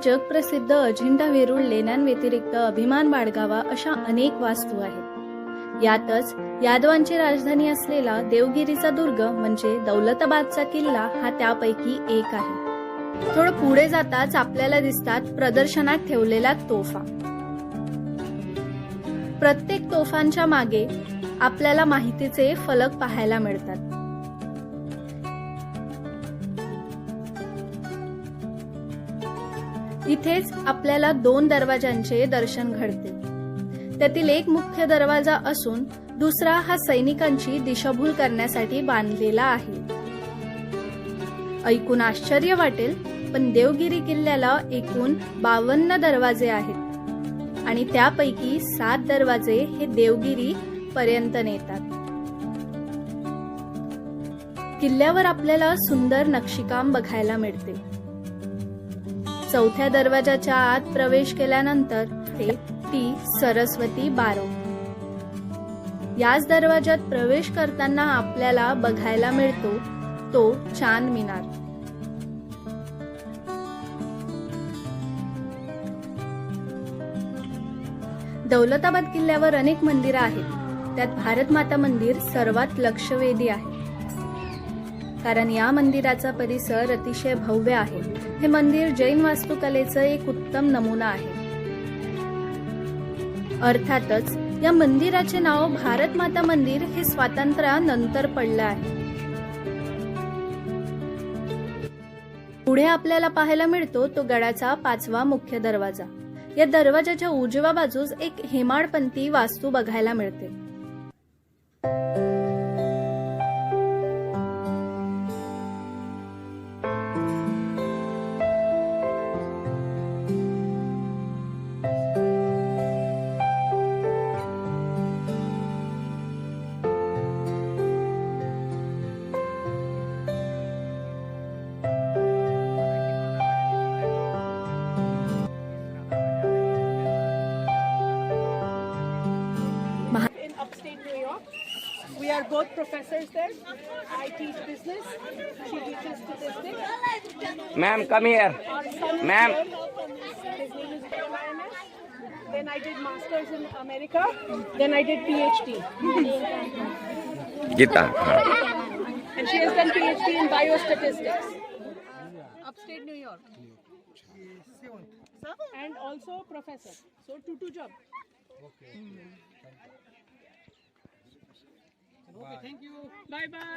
जगप्रसिद्ध अजिंठा वेरूळ लेण्यांव्यतिरिक्त अभिमान बाळगावा अशा अनेक वास्तू आहेत। यातच यादवांची राजधानी असलेला देवगिरीचा दुर्ग म्हणजे दौलताबादचा किल्ला हा त्यापैकी एक आहे। थोडं पुढे जाताच आपल्याला दिसतात प्रदर्शनात ठेवलेल्या तोफा। प्रत्येक तोफांच्या मागे आपल्याला माहितीचे फलक पाहायला मिळतात। इथेच आपल्याला 2 दरवाजांचे दर्शन घडते। त्यातील एक मुख्य दरवाजा असून दुसरा हा सैनिकांची दिशाभूल करण्यासाठी बांधलेला आहे। ऐकून आश्चर्य वाटेल, पण देवगिरी किल्ल्याला एकूण 52 दरवाजे आहेत आणि त्यापैकी 7 दरवाजे हे देवगिरी पर्यंत नेतात। किल्ल्यावर आपल्याला सुंदर नक्षीकाम बघायला मिळते। चौथ्या दरवाजाच्या आत प्रवेश केल्यानंतर ती सरस्वती बारव। याच दरवाजात प्रवेश करताना आपल्याला बघायला मिळतो तो चांद मिनार। दौलताबाद किल्ल्यावर अनेक मंदिरं आहेत। त्यात भारत माता मंदिर सर्वात लक्षवेधी आहे, कारण या मंदिराचा परिसर अतिशय भव्य आहे। हे मंदिर जैन वास्तुकलेचं एक उत्तम नमुना आहे। अर्थातच या मंदिराचे नाव भारत माता मंदिर हे स्वातंत्र्यानंतर पडलं आहे। पुढे आपल्याला पाहायला मिळतो तो गडाचा 5वा मुख्य दरवाजा। या दरवाजाच्या उजव्या बाजूस एक हेमाडपंथी वास्तू बघायला मिळते। Upstate New York. We are both professors there. I teach business. She teaches statistics. Ma'am, come here. Our son Ma'am. His name is Lioness. Then I did masters in America. Then I did PhD. Gita. And she has done PhD in biostatistics. Upstate New York. And also professor. So two job. Okay, thank you. Bye bye.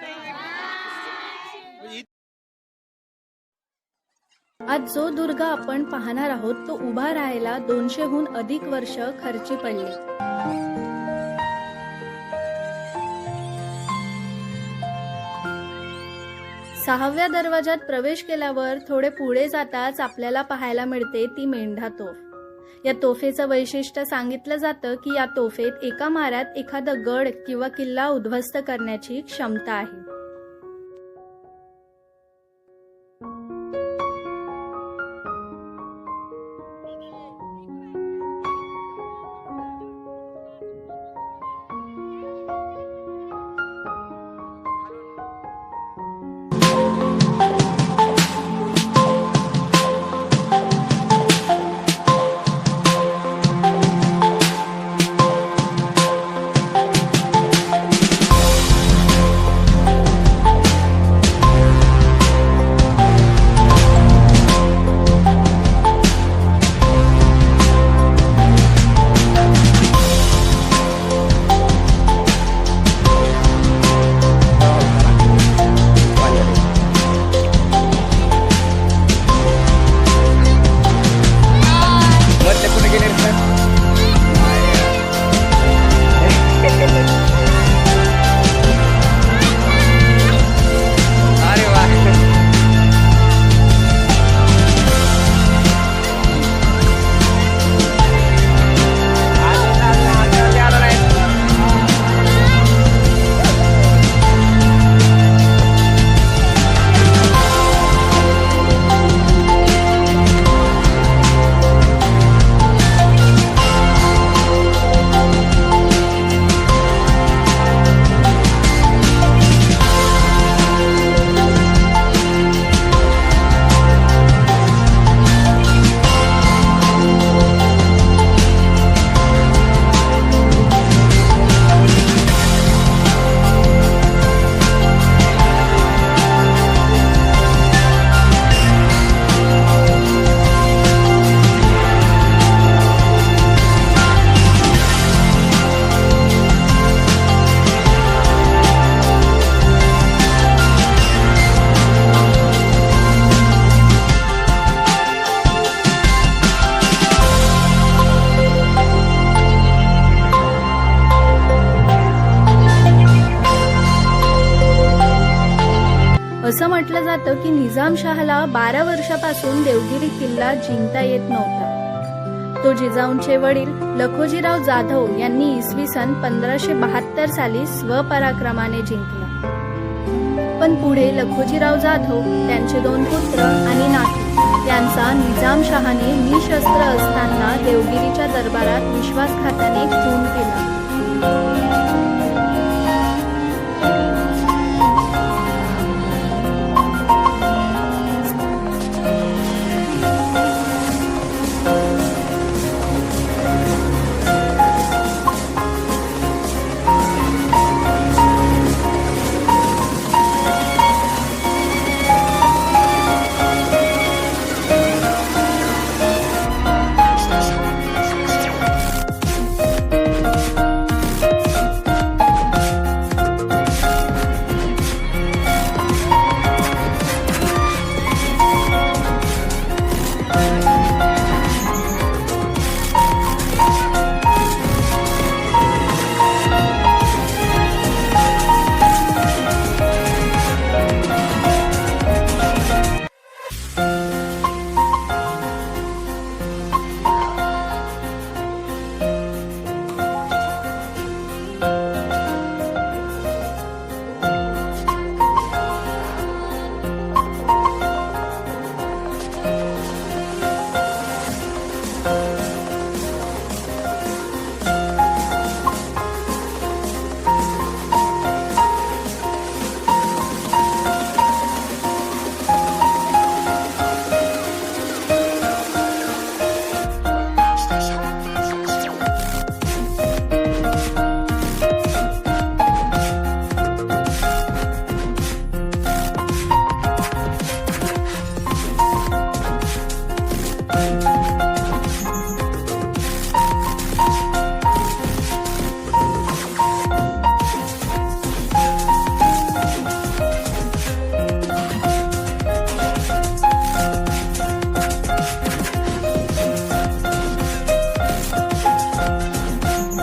आज जो दुर्ग आपण पाहणार आहोत तो उभा राहायला 200हून अधिक वर्ष खर्ची पडली। सहाव्या दरवाजात प्रवेश केल्यावर थोडे पुढे जाताच आपल्याला पाहायला मिळते ती मेंढा तोफ। या तोफेचं वैशिष्ट्य सांगितलं जातं की या तोफेत एका माऱ्यात एखादा गड किंवा किल्ला उद्ध्वस्त करण्याची क्षमता आहे। असं म्हटलं जातं की निजामशहाला 12 वर्षापासून देवगिरी किल्ला जिंकता येत नव्हता. तो जिजाऊंचे वडील लखोजीराव जाधव यांनी इसवी सन 1572 साली स्वपराक्रमाने जिंकला. पण पुढे लखोजीराव जाधव, त्यांचे 2 पुत्र आणि नातू यांचा निजामशहाने निशस्त्र असताना देवगिरीच्या दरबारात विश्वासघाताने खून केला.